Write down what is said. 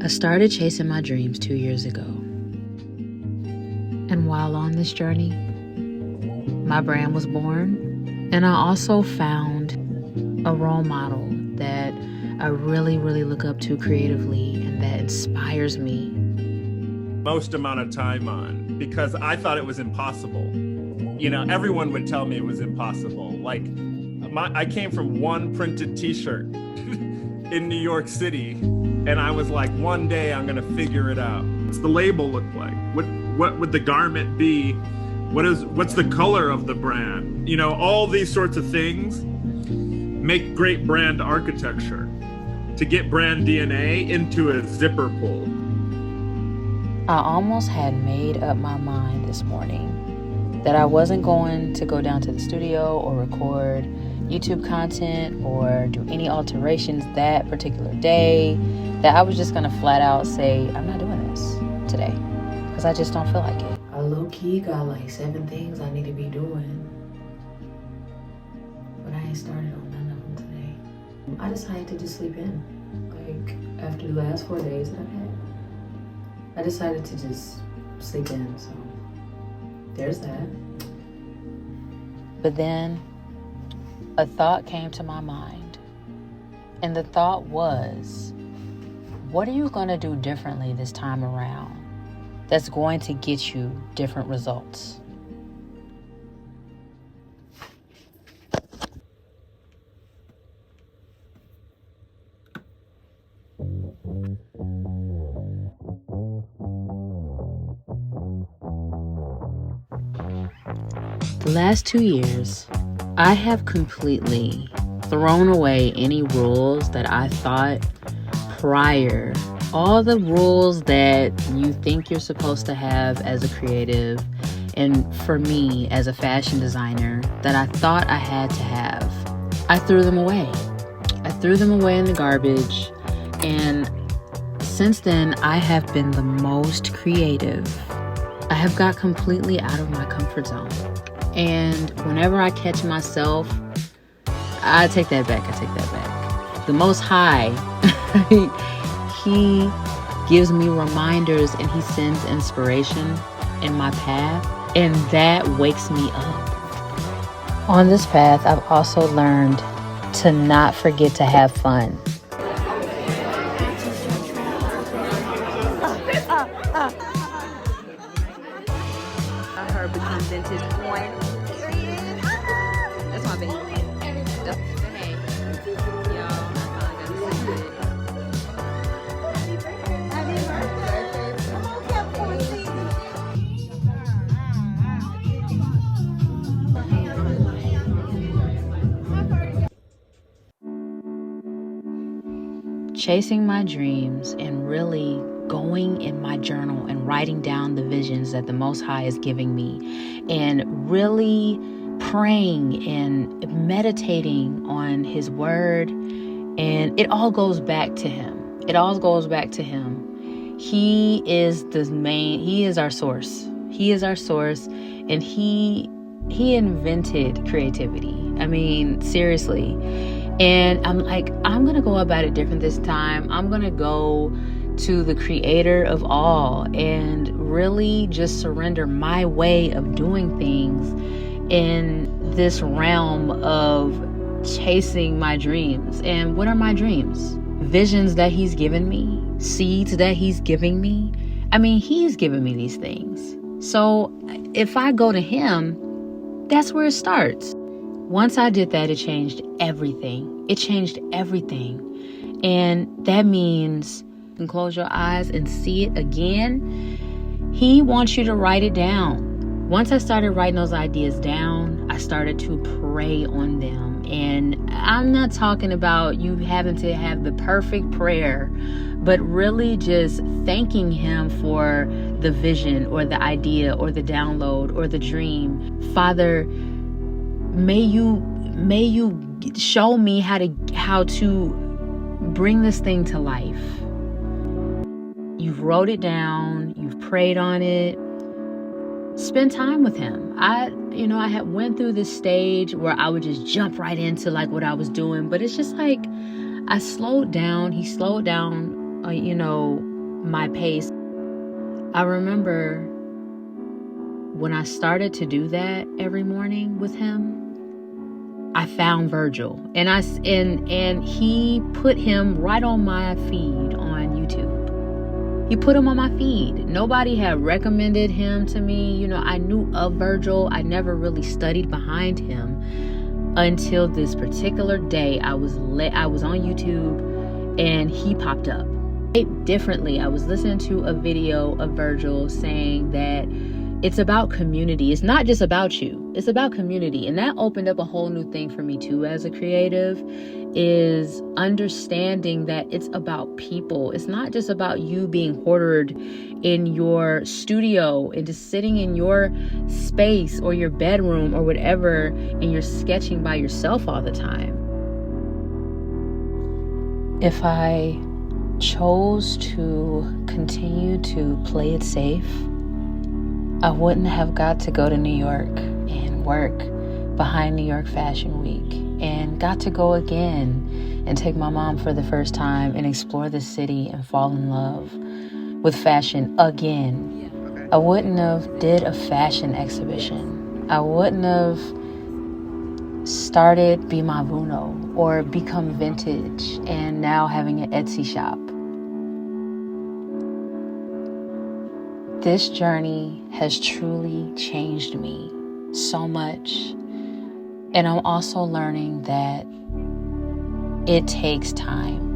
I started chasing my dreams 2 years ago. And while on this journey, my brand was born. And I also found a role model that I really, really look up to creatively and that inspires me. Most amount of time on because I thought it was impossible. You know, everyone would tell me it was impossible. Like, I came from one printed t-shirt in New York City, and I was like, one day I'm gonna figure it out. What's the label look like? What would the garment be? What's the color of the brand? You know, all these sorts of things make great brand architecture to get brand DNA into a zipper pull. I almost had made up my mind this morning that I wasn't going to go down to the studio or record YouTube content or do any alterations that particular day, that I was just gonna flat out say, I'm not doing this today because I just don't feel like it. I low-key got like 7 things I need to be doing, but I ain't started on none of them today. I decided to just sleep in. Like, after the last 4 days that I've had, I decided to just sleep in, so there's that. But then a thought came to my mind, and the thought was, what are you gonna do differently this time around that's going to get you different results? The last 2 years, I have completely thrown away any rules that I thought prior. All the rules that you think you're supposed to have as a creative, and for me as a fashion designer, that I thought I had to have. I threw them away. I threw them away in the garbage. And since then, I have been the most creative. I have got completely out of my comfort zone. And whenever I catch myself, I take that back. The Most High, He gives me reminders and He sends inspiration in my path, and that wakes me up. On this path, I've also learned to not forget to have fun. Her become vintage porn. That's my baby. Hey, y'all, I finally got to see it. Chasing my dreams and really going in my journal and writing down the visions that the Most High is giving me, and really praying and meditating on His word. And it all goes back to Him. He is He is our source. And He invented creativity. I mean, seriously. And I'm like, I'm going to go about it different this time. I'm going to go to the creator of all and really just surrender my way of doing things in this realm of chasing my dreams. And what are my dreams? Visions that He's given me, seeds that He's giving me. I mean, He's given me these things. So if I go to Him, that's where it starts. Once I did that, it changed everything. And that means you can close your eyes and see it again. He wants you to write it down. Once I started writing those ideas down, I started to pray on them. And I'm not talking about you having to have the perfect prayer, but really just thanking Him for the vision or the idea or the download or the dream. Father, may you show me how to bring this thing to life. You've wrote it down, you've prayed on it. Spend time with Him. I had went through this stage where I would just jump right into like what I was doing, but it's just like I slowed down. He slowed down, my pace. I remember when I started to do that every morning with him, I found Virgil, and he put him right on my feed on YouTube. He put him on my feed. Nobody had recommended him to me. You know, I knew of Virgil. I never really studied behind him until this particular day. I was on YouTube and he popped up. Differently, I was listening to a video of Virgil saying that it's about community. It's not just about you. It's about community. And that opened up a whole new thing for me too as a creative, is understanding that it's about people. It's not just about you being hoarded in your studio and just sitting in your space or your bedroom or whatever, and you're sketching by yourself all the time. If I chose to continue to play it safe, I wouldn't have got to go to New York and work behind New York Fashion Week, and got to go again and take my mom for the first time and explore the city and fall in love with fashion again. I wouldn't have did a fashion exhibition. I wouldn't have started Be My Vuno or Become Vintage and now having an Etsy shop. This journey has truly changed me so much. And I'm also learning that it takes time.